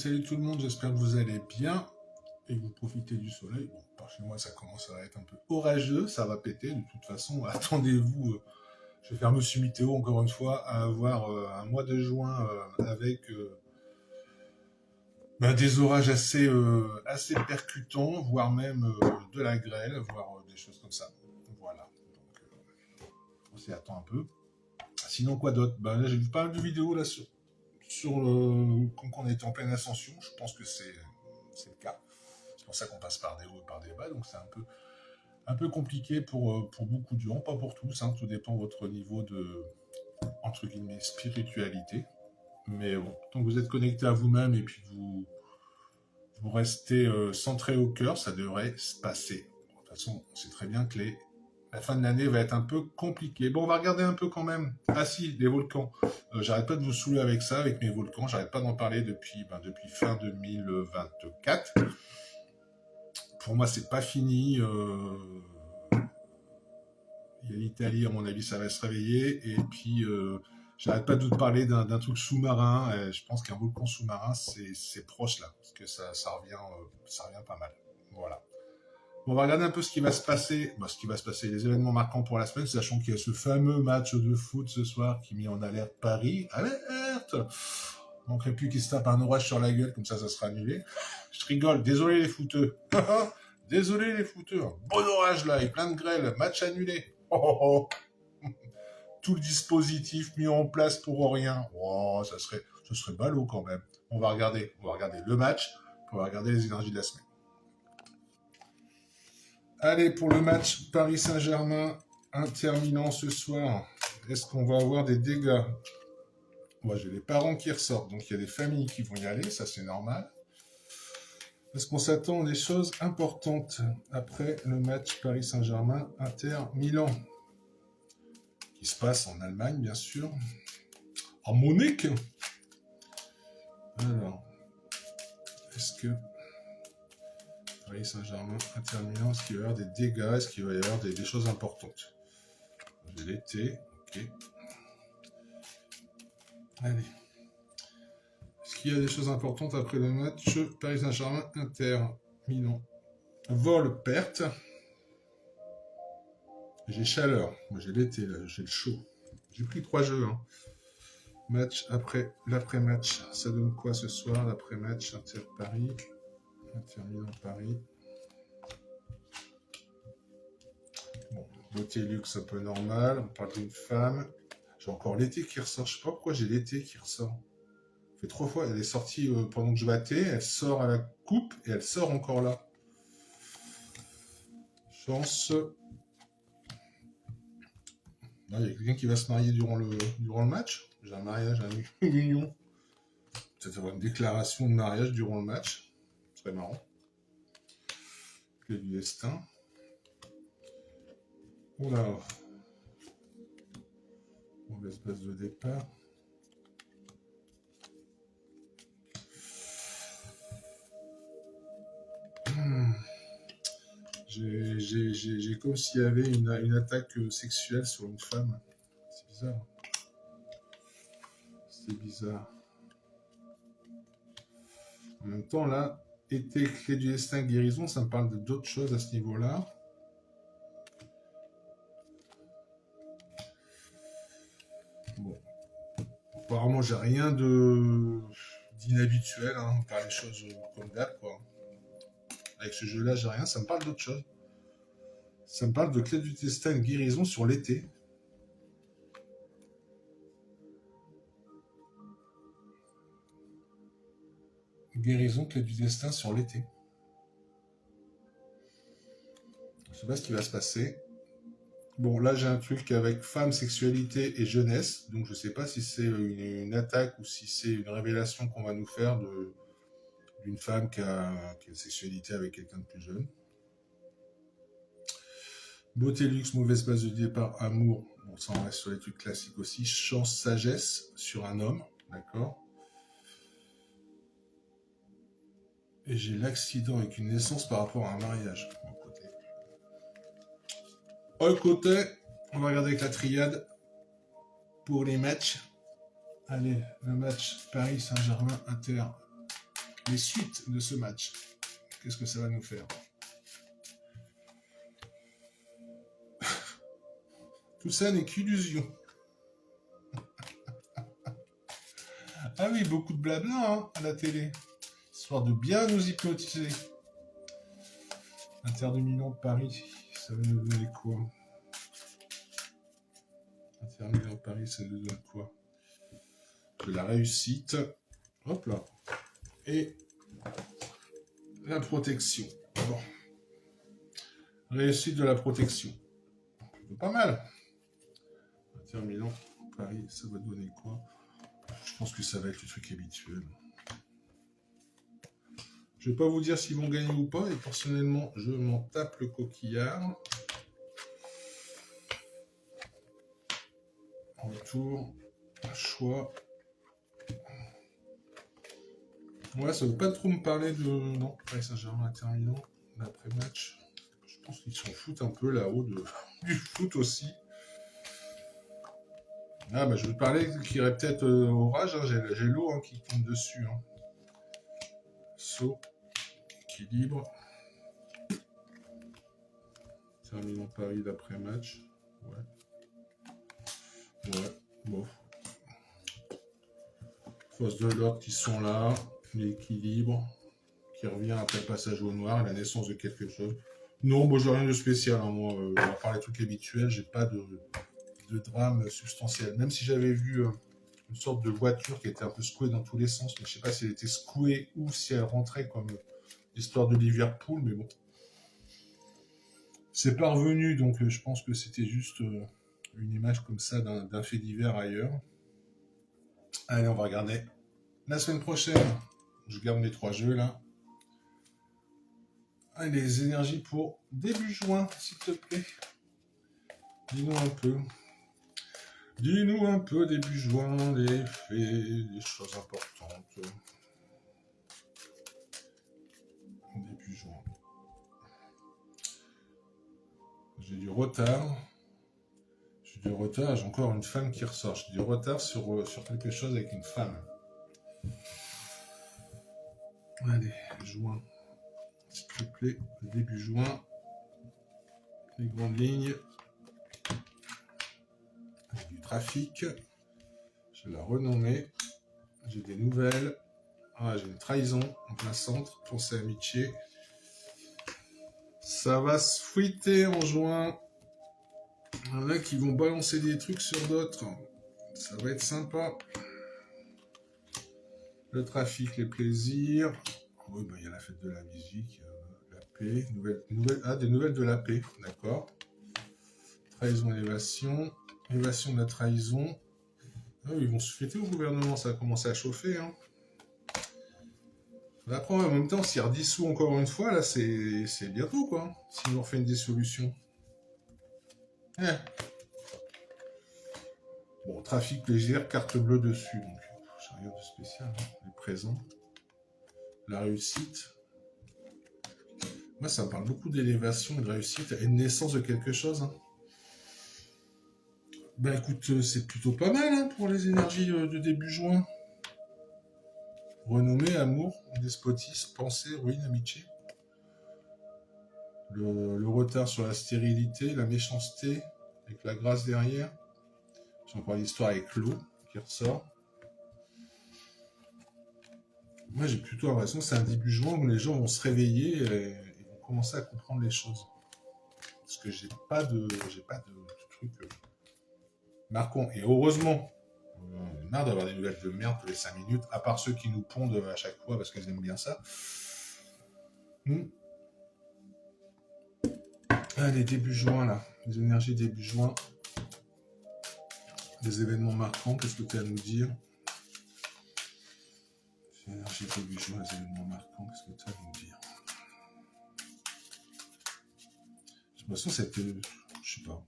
salut tout le monde, j'espère que vous allez bien et que vous profitez du soleil. Bon, par chez moi ça commence à être un peu orageux, ça va péter de toute façon. Attendez-vous, je vais faire Monsieur Météo encore une fois, à avoir un mois de juin avec des orages assez percutants, voire même de la grêle, voire des choses comme ça. Voilà, donc on s'y attend un peu. Sinon quoi d'autre? Là j'ai vu pas mal de vidéos là comme on était en pleine ascension, je pense que c'est le cas. C'est pour ça qu'on passe par des hauts et par des bas, donc c'est un peu compliqué pour beaucoup de gens, pas pour tous, hein, tout dépend de votre niveau de, entre guillemets, spiritualité. Mais bon, tant que vous êtes connecté à vous-même et puis vous restez centré au cœur, ça devrait se passer. Bon, de toute façon, on sait très bien que la fin de l'année va être un peu compliquée. Bon, on va regarder un peu quand même. Ah si, les volcans. J'arrête pas de vous saouler avec ça, avec mes volcans. J'arrête pas d'en parler depuis fin 2024. Pour moi, c'est pas fini. Il y a l'Italie, à mon avis, ça va se réveiller. Et puis, j'arrête pas de vous parler d'un truc sous-marin. Je pense qu'un volcan sous-marin, c'est proche là, parce que ça revient pas mal. Voilà. On va regarder un peu ce qui va se passer. Les événements marquants pour la semaine, sachant qu'il y a ce fameux match de foot ce soir qui met en alerte Paris. Alerte! On ne manquerait plus qu'il se tape un orage sur la gueule, comme ça sera annulé. Je rigole, désolé les footeux. Désolé les footeux. Bon orage là, et plein de grêle, match annulé. Tout le dispositif mis en place pour rien. Oh, ça serait ballot quand même. On va regarder le match, on va regarder les énergies de la semaine. Allez, pour le match Paris Saint-Germain, Inter Milan ce soir, est-ce qu'on va avoir des dégâts? Moi, j'ai les parents qui ressortent, donc il y a des familles qui vont y aller, ça c'est normal. Est-ce qu'on s'attend à des choses importantes après le match Paris Saint-Germain, Inter Milan, qui se passe en Allemagne, bien sûr, à Munich. Alors, est-ce que Paris Saint-Germain, Inter Milan, est-ce qu'il va y avoir des dégâts? Est-ce qu'il va y avoir des choses importantes? J'ai l'été, ok. Allez. Est-ce qu'il y a des choses importantes après le match Paris Saint-Germain, Inter Milan? Vol, perte. J'ai chaleur. Moi j'ai l'été, là, j'ai le chaud. J'ai pris 3 jeux. Hein. Match après l'après-match. Ça donne quoi ce soir? L'après-match, Inter Paris. Inter Milan Paris. Bon, beauté luxe un peu normal. On parle d'une femme. J'ai encore l'été qui ressort. Je sais pas pourquoi j'ai l'été qui ressort. Ça fait 3 fois. Elle est sortie pendant que je battais. Elle sort à la coupe et elle sort encore là. Chance. Là, il y a quelqu'un qui va se marier durant le match. J'ai un mariage, une union. Peut-être avoir une déclaration de mariage durant le match. Ce serait marrant. Clé du destin. Oula. Mauvaise base de départ. J'ai comme s'il y avait une attaque sexuelle sur une femme. C'est bizarre. C'est bizarre. En même temps, là, été, clé du destin, guérison, ça me parle d'autres choses à ce niveau-là. Bon. Apparemment, j'ai rien d'inhabituel, hein. On parle des choses comme d'hab, quoi. Avec ce jeu-là, j'ai rien. Ça me parle d'autre chose. Ça me parle de clé du destin, une guérison sur l'été. Guérison, clé du destin sur l'été. Je ne sais pas ce qui va se passer. Bon, là, j'ai un truc avec femme, sexualité et jeunesse. Donc, je ne sais pas si c'est une attaque ou si c'est une révélation qu'on va nous faire d'une femme qui a une sexualité avec quelqu'un de plus jeune. Beauté, luxe, mauvaise base de départ, amour. Bon, ça on reste sur les trucs classiques aussi. Chance, sagesse sur un homme. D'accord. Et j'ai l'accident avec une naissance par rapport à un mariage. Au côté, on va regarder avec la triade pour les matchs. Allez, le match Paris Saint-Germain Inter les suites de ce match. Qu'est-ce que ça va nous faire? Tout ça n'est qu'illusion. Ah oui, beaucoup de blabla hein, à la télé. Histoire de bien nous hypnotiser. Inter de Milan de Paris, ça va nous donner quoi? Inter Milan de Paris, ça nous donne quoi? De la réussite. Hop là. Et la protection. Bon. Réussite de la protection. Pas mal. Inter Milan, Paris, ça va donner quoi? Je pense que ça va être le truc habituel. Je ne vais pas vous dire s'ils vont gagner ou pas, et personnellement, je m'en tape le coquillard. Retour, choix. Ouais, ça ne veut pas trop me parler de... Non, Paris Saint-Germain interminant, l'après-match. Je pense qu'ils s'en foutent un peu là-haut du foot aussi. Ah bah je vous parlais qu'il y aurait peut-être orage, hein. J'ai l'eau hein, qui tombe dessus. Hein. Saut, équilibre. Terminons Paris d'après-match. Ouais. Ouais, bon. Force de l'ordre qui sont là. L'équilibre qui revient après le passage au noir, la naissance de quelque chose. Non, bon, j'ai rien de spécial. Hein, moi, à part les trucs habituels, j'ai pas de drame substantiel. Même si j'avais vu une sorte de voiture qui était un peu secouée dans tous les sens, mais je sais pas si elle était secouée ou si elle rentrait comme l'histoire de Liverpool, mais bon. C'est pas revenu, donc je pense que c'était juste une image comme ça d'un fait divers ailleurs. Allez, on va regarder la semaine prochaine. Je garde mes 3 jeux là. Allez, les énergies pour début juin, s'il te plaît. Dis-nous un peu. Dis-nous un peu début juin, les faits, les choses importantes. Début juin. J'ai du retard. J'ai encore une femme qui ressort. J'ai du retard sur quelque chose avec une femme. Allez, juin. S'il te plaît, début juin. Les grandes lignes. J'ai du trafic. Je vais la renommer. J'ai des nouvelles. Ah, j'ai une trahison en plein centre. Pensez à amitié. Ça va se fouetter en juin. Il y en a qui vont balancer des trucs sur d'autres. Ça va être sympa. Le trafic, les plaisirs. Oui, bah, il y a la fête de la musique, la paix. Des nouvelles de la paix, d'accord. Trahison, élévation. Élévation de la trahison. Ah, ils vont se fêter au gouvernement, ça a commencé à chauffer. Hein. Après, en même temps, s'il redissout encore une fois, là, c'est bientôt, quoi. S'ils nous refait une dissolution. Bon, trafic, plaisir, carte bleue dessus, donc j'ai rien de spécial. Hein. Les présents. La réussite. Moi, ça me parle beaucoup d'élévation et de réussite et de naissance de quelque chose. Hein. Ben écoute, c'est plutôt pas mal hein, pour les énergies de début juin. Renommée, amour, despotisme, pensée, ruine, amitié. Le retard sur la stérilité, la méchanceté, avec la grâce derrière. J'ai encore l'histoire avec l'eau qui ressort. Moi, j'ai plutôt l'impression que c'est un début juin où les gens vont se réveiller et vont commencer à comprendre les choses. Parce que j'ai pas de truc marquant. Et heureusement, on est marre d'avoir des nouvelles de merde tous les 5 minutes, à part ceux qui nous pondent à chaque fois parce qu'ils aiment bien ça. Allez, début juin, là. Les énergies début juin. Des événements marquants, qu'est-ce que tu as à nous dire? Les énergies début juin, les événements marquants, qu'est-ce que tu as à nous dire? J'ai l'impression que c'était... Je sais pas.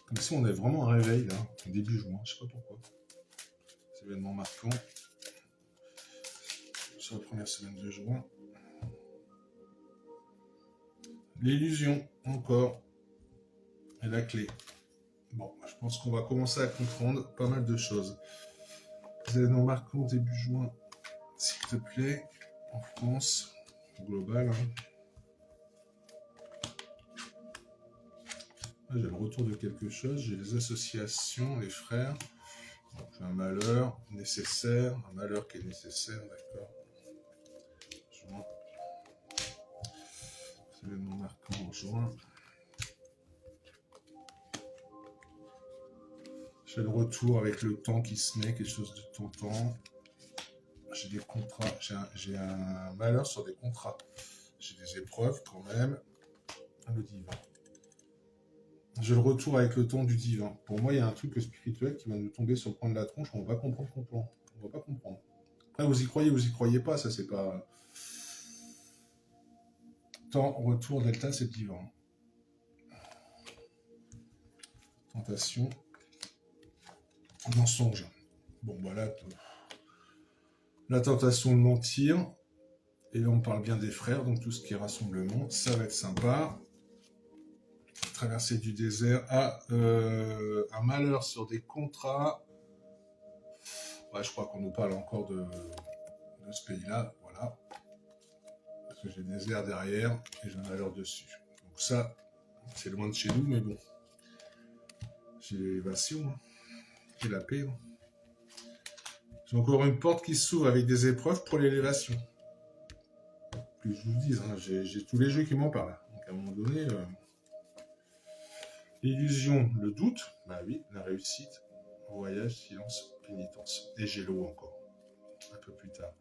Comme si on avait vraiment un réveil, là, début juin, je sais pas pourquoi. Les événements marquants. Sur la première semaine de juin. L'illusion, encore. Et la clé. Bon, je pense qu'on va commencer à comprendre pas mal de choses. Les événements marquants début juin, s'il te plaît, en France, global. Hein. Là, j'ai le retour de quelque chose, j'ai les associations, les frères. J'ai un malheur nécessaire, un malheur qui est nécessaire, d'accord. Juin. C'est l'événement marquant en juin. J'ai le retour avec le temps qui se met, quelque chose de tentant. J'ai des contrats, j'ai un malheur sur des contrats. J'ai des épreuves quand même. Le divin. J'ai le retour avec le temps du divin. Pour moi, il y a un truc spirituel qui va nous tomber sur le coin de la tronche. On va pas comprendre. On va pas comprendre. Après, vous y croyez pas, ça c'est pas. Temps, retour, delta, c'est le divin. Tentation. Mensonge. Bon, voilà. La tentation de mentir. Et là, on parle bien des frères, donc tout ce qui est rassemblement, ça va être sympa. Traversée du désert. Ah, un malheur sur des contrats. Ouais, je crois qu'on nous parle encore de ce pays-là. Voilà. Parce que j'ai des airs derrière et j'ai un malheur dessus. Donc ça, c'est loin de chez nous, mais bon. J'ai l'élévation. Hein. J'ai la paix. Hein. J'ai encore une porte qui s'ouvre avec des épreuves pour l'élévation. Que je vous dise, hein, j'ai tous les jeux qui m'en parlent. Donc à un moment donné, l'illusion, le doute, bah oui, la réussite, voyage, silence, pénitence. Et j'ai l'eau encore, un peu plus tard.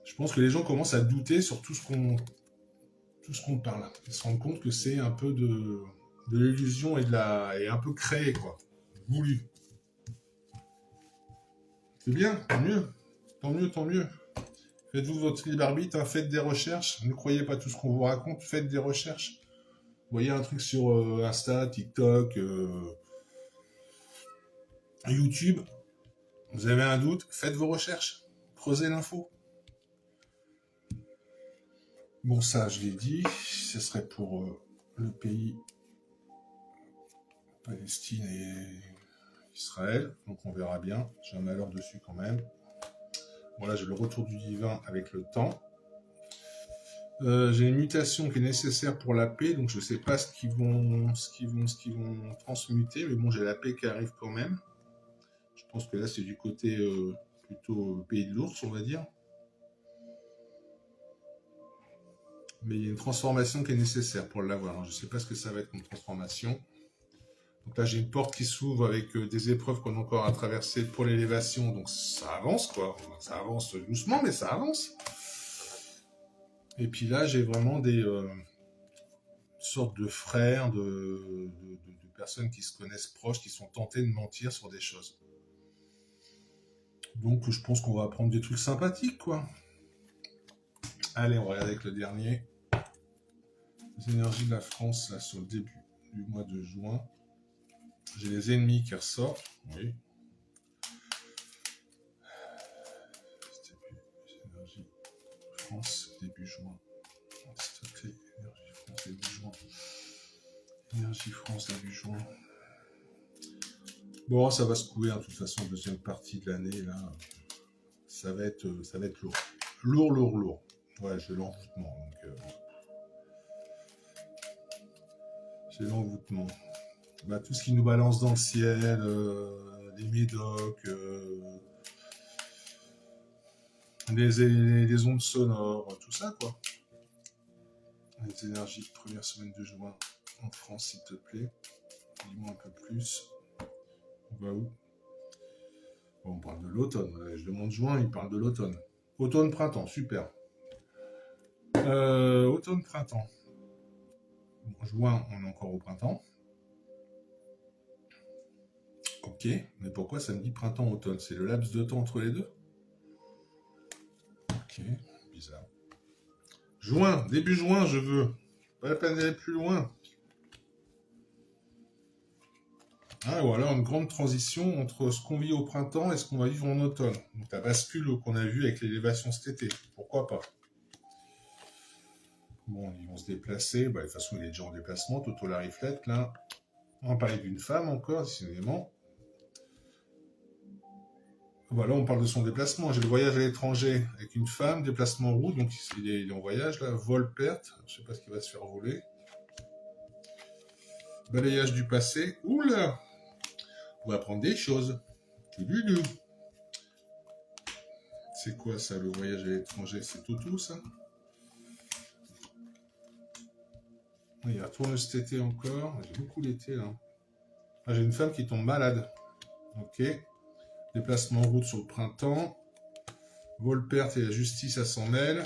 Je pense que les gens commencent à douter sur tout ce qu'on parle. Ils se rendent compte que c'est un peu de l'illusion et un peu créé, quoi. Voulu. C'est bien, tant mieux. Tant mieux, tant mieux. Faites-vous votre libre arbitre, hein, faites des recherches. Ne croyez pas tout ce qu'on vous raconte, faites des recherches. Vous voyez un truc sur Insta, TikTok, YouTube. Vous avez un doute, faites vos recherches. Creusez l'info. Bon, ça, je l'ai dit. Ce serait pour le pays Palestine et Israël. Donc, on verra bien. J'ai un malheur dessus quand même. Voilà, j'ai le retour du divin avec le temps. J'ai une mutation qui est nécessaire pour la paix, donc je ne sais pas ce qu'ils vont transmuter, mais bon, j'ai la paix qui arrive quand même. Je pense que là, c'est du côté plutôt pays de l'ours, on va dire. Mais il y a une transformation qui est nécessaire pour l'avoir. Je ne sais pas ce que ça va être comme transformation. Donc là, j'ai une porte qui s'ouvre avec des épreuves qu'on a encore à traverser pour l'élévation, donc ça avance, quoi. Ça avance doucement, mais ça avance. Et puis là, j'ai vraiment des sortes de frères, de personnes qui se connaissent proches, qui sont tentés de mentir sur des choses. Donc, je pense qu'on va apprendre des trucs sympathiques, quoi. Allez, on va regarder avec le dernier. Les énergies de la France, là, sur le début du mois de juin. J'ai les ennemis qui ressortent. Oui. Énergie France, début juin. Énergie France, début juin. Énergie France, début juin. Bon, ça va se couler, hein, de toute façon, deuxième partie de l'année, là. Ça va être lourd. Lourd. Ouais, j'ai l'envoûtement, donc... j'ai l'envoûtement. Bah, tout ce qui nous balance dans le ciel, les médocs, les ondes sonores, tout ça, quoi. Les énergies, première semaine de juin en France, s'il te plaît. Dis-moi un peu plus. On va où? Bon, on parle de l'automne. Je demande juin, il parle de l'automne. Automne-printemps, super. Automne-printemps. Bon, juin, on est encore au printemps. Ok, mais pourquoi ça me dit printemps-automne? C'est le laps de temps entre les deux? Ok, bizarre. Juin, début juin, je veux. Pas la peine d'aller plus loin. Ah, ou alors une grande transition entre ce qu'on vit au printemps et ce qu'on va vivre en automne. Donc la bascule qu'on a vue avec l'élévation cet été. Pourquoi pas? Bon, ils vont se déplacer. Bah, de toute façon, il est déjà en déplacement. Toto la riflette, là. On va parler d'une femme encore, décidément. Voilà, on parle de son déplacement. J'ai le voyage à l'étranger avec une femme, déplacement en route, donc il est en voyage, là. Vol-perte. Je sais pas ce qui va se faire voler. Balayage du passé. Oula! On va apprendre des choses. C'est quoi ça, le voyage à l'étranger? C'est Toto, ça? Il retourne cet été encore. J'ai beaucoup l'été, là. Ah, j'ai une femme qui tombe malade. Ok. Déplacement en route sur le printemps. Vol-perte et la justice, ça s'en mêle.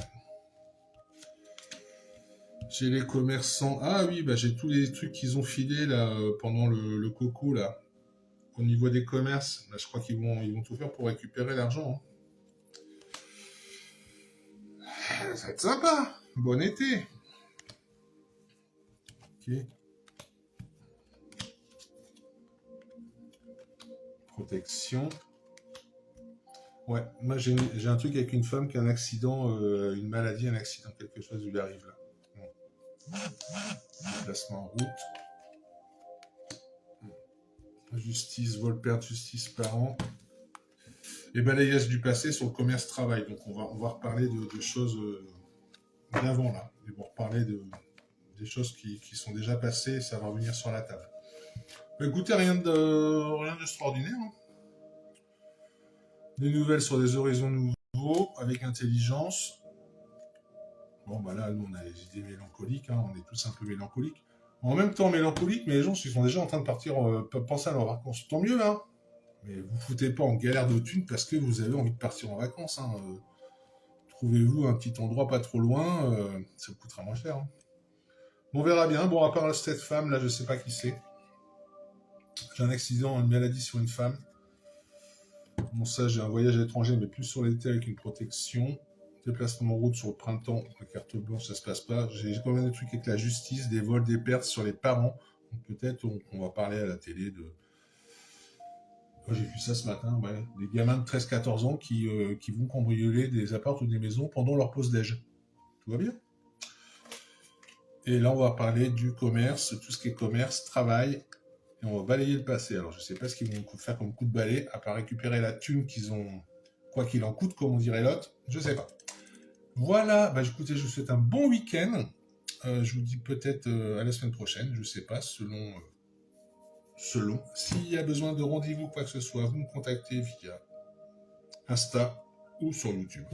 J'ai les commerçants. Ah oui, bah j'ai tous les trucs qu'ils ont filés là pendant le coco là. Au niveau des commerces, là, je crois ils vont tout faire pour récupérer l'argent. Hein. Ça va être sympa. Bon été. Ok. Protection. Ouais, moi j'ai un truc avec une femme qui a un accident, une maladie, un accident, quelque chose lui arrive là. Bon. Déplacement en route. Justice, vol-perte, justice, parents. Et balayage du passé sur le commerce-travail. Donc on va reparler de choses d'avant là. Ils vont reparler des choses qui sont déjà passées et ça va revenir sur la table. Bah, écoutez, rien d'extraordinaire. Hein. Des nouvelles sur des horizons nouveaux, avec intelligence. Bon, bah là, nous, on a des idées mélancoliques. Hein. On est tous un peu mélancoliques. En même temps mélancoliques, mais les gens sont déjà en train de partir, penser à leurs vacances. Tant mieux, hein. Mais vous foutez pas en galère de thunes parce que vous avez envie de partir en vacances. Hein. Trouvez-vous un petit endroit pas trop loin, ça vous coûtera moins cher. Hein. On verra bien. Bon, à part cette femme, là, je sais pas qui c'est. J'ai un accident, une maladie sur une femme. Bon, ça, j'ai un voyage à l'étranger, mais plus sur l'été avec une protection. Déplacement en route sur le printemps, la carte blanche, ça se passe pas. J'ai quand même des trucs avec la justice, des vols, des pertes sur les parents. Donc peut-être on va parler à la télé de... Oh, j'ai vu ça ce matin, ouais. Des gamins de 13-14 ans qui vont cambrioler des apparts ou des maisons pendant leur pause déj. Tout va bien? Et là, on va parler du commerce, tout ce qui est commerce, travail, et on va balayer le passé. Alors, je ne sais pas ce qu'ils vont faire comme coup de balai, à part récupérer la thune qu'ils ont, quoi qu'il en coûte, comme on dirait l'autre, je ne sais pas. Voilà, bah écoutez, je vous souhaite un bon week-end. Je vous dis peut-être à la semaine prochaine, je ne sais pas, selon. S'il y a besoin de rendez-vous, quoi que ce soit, vous me contactez via Insta ou sur YouTube.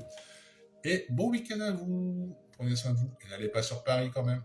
Et bon week-end à vous. Prenez soin de vous et n'allez pas sur Paris quand même.